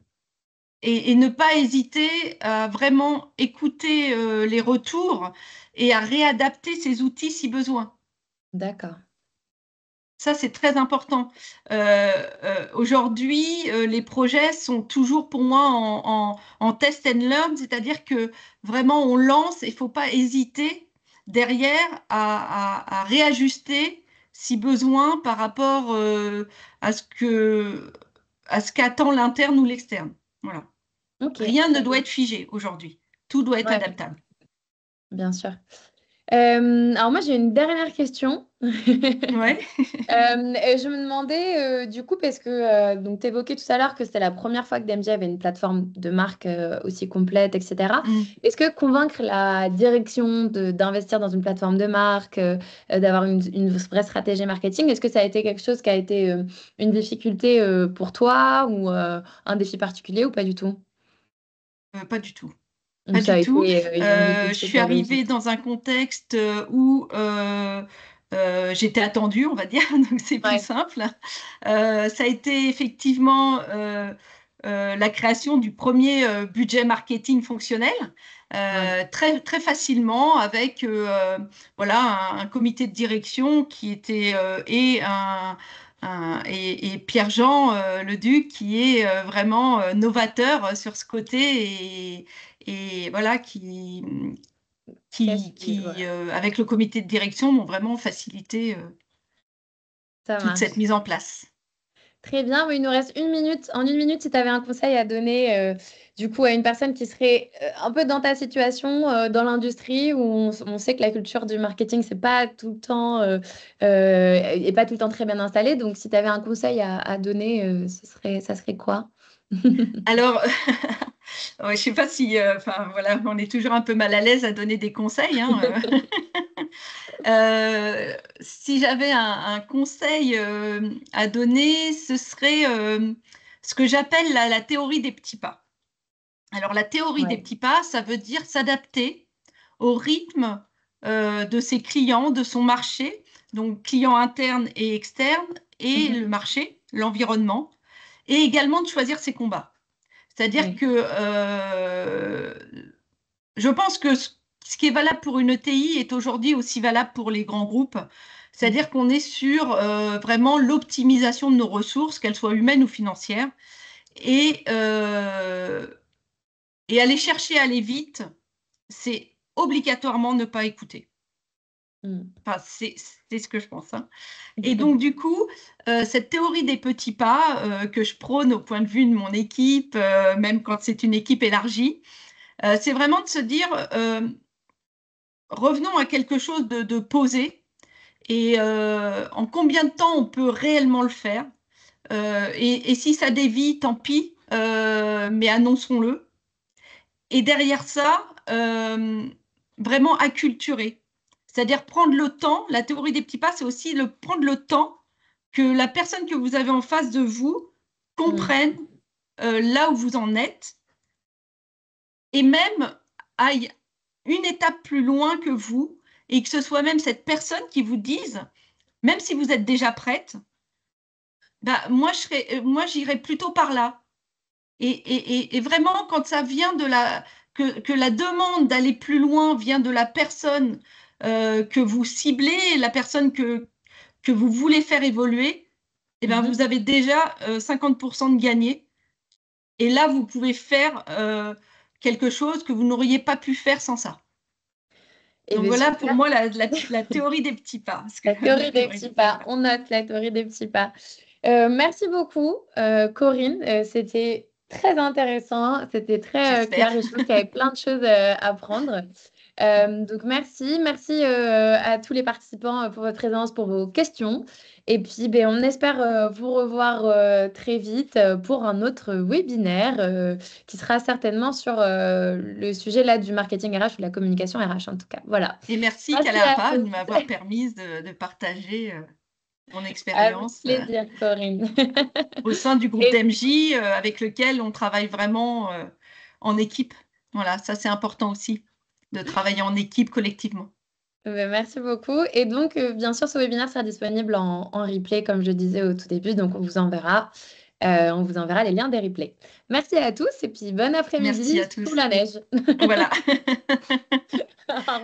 et ne pas hésiter à vraiment écouter les retours et à réadapter ces outils si besoin. d'accord. Ça, c'est très important. Aujourd'hui, les projets sont toujours pour moi en test and learn, c'est-à-dire que vraiment on lance et il ne faut pas hésiter derrière à réajuster si besoin par rapport à ce qu'attend l'interne ou l'externe. Voilà. Ok, Rien ne très doit bien. être figé aujourd'hui. Tout doit être Ouais, adaptable. bien sûr. Alors moi, j'ai une dernière question. Ouais. Et je me demandais, du coup, parce que donc tu évoquais tout à l'heure que c'était la première fois que DMG avait une plateforme de marque aussi complète, etc. Mm. Est-ce que convaincre la direction d'investir dans une plateforme de marque, d'avoir une vraie stratégie marketing, est-ce que ça a été quelque chose qui a été une difficulté pour toi ou un défi particulier ou pas du tout? Pas du tout. Ou Pas ça du a tout. été, ils ont vu tout Je de suite suis la arrivée logique. dans un contexte où j'étais attendue, on va dire, donc c'est plus Ouais, simple. Ça a été effectivement la création du premier budget marketing fonctionnel, ouais, très, très facilement avec voilà, un comité de direction qui était et Pierre-Jean Leduc qui est vraiment novateur sur ce côté et voilà qui a suivi, ouais. avec le comité de direction m'ont vraiment facilité Ça toute marche. cette mise en place. Très bien, oui, il nous reste 1 minute. En 1 minute, si tu avais un conseil à donner du coup à une personne qui serait un peu dans ta situation dans l'industrie où on sait que la culture du marketing, c'est pas tout le temps est pas tout le temps très bien installée. Donc, si tu avais un conseil à donner, ça serait quoi? Alors, ouais, je sais pas si, enfin voilà, on est toujours un peu mal à l'aise à donner des conseils, hein. Si j'avais un conseil à donner, ce serait ce que j'appelle la théorie des petits pas. Alors, la théorie des Ouais. petits pas, ça veut dire s'adapter au rythme de ses clients, de son marché, donc clients internes et externes, et Mhm. le marché, l'environnement, et également de choisir ses combats. C'est-à-dire Oui. que je pense que ce qui est valable pour une ETI est aujourd'hui aussi valable pour les grands groupes. C'est-à-dire qu'on est sur vraiment l'optimisation de nos ressources, qu'elles soient humaines ou financières, et, euh, et aller chercher à aller vite, c'est obligatoirement ne pas écouter. Enfin, c'est ce que je pense. Hein. Et donc, du coup, cette théorie des petits pas que je prône au point de vue de mon équipe, même quand c'est une équipe élargie, c'est vraiment de se dire, revenons à quelque chose de posé et en combien de temps on peut réellement le faire. Et si ça dévie, tant pis, mais annonçons-le. Et derrière ça, vraiment acculturer. C'est-à-dire prendre le temps, la théorie des petits pas, c'est aussi prendre le temps que la personne que vous avez en face de vous comprenne là où vous en êtes et même aille une étape plus loin que vous et que ce soit même cette personne qui vous dise, même si vous êtes déjà prête, bah, moi j'irais plutôt par là. Et vraiment, quand ça vient que la demande d'aller plus loin vient de la personne que vous ciblez, la personne que vous voulez faire évoluer, eh ben, vous avez déjà 50% de gagné. Et là, vous pouvez faire quelque chose que vous n'auriez pas pu faire sans ça. Et Donc bien, voilà super. pour moi la théorie des petits pas. La théorie des petits pas. On note la théorie des petits pas. Merci beaucoup, Corinne. C'était très intéressant. C'était très J'espère. clair et je pense qu'il y avait plein de choses à prendre. Donc, merci. Merci à tous les participants pour votre présence, pour vos questions. Et puis, ben, on espère vous revoir très vite pour un autre webinaire qui sera certainement sur le sujet là du marketing RH ou de la communication RH en tout cas. Voilà. Et merci Merci à Kalapa de tous. m'avoir permis de partager mon Avec expérience plaisir, Corinne. au sein du groupe Et d'MJ avec lequel on travaille vraiment en équipe. Voilà, ça c'est important aussi, de travailler en équipe collectivement. merci beaucoup. Et donc, bien sûr, ce webinaire sera disponible en replay, comme je disais au tout début. Donc, on vous enverra les liens des replays. Merci à tous et puis bon Merci après-midi à sous tous. la neige. Voilà. Au revoir.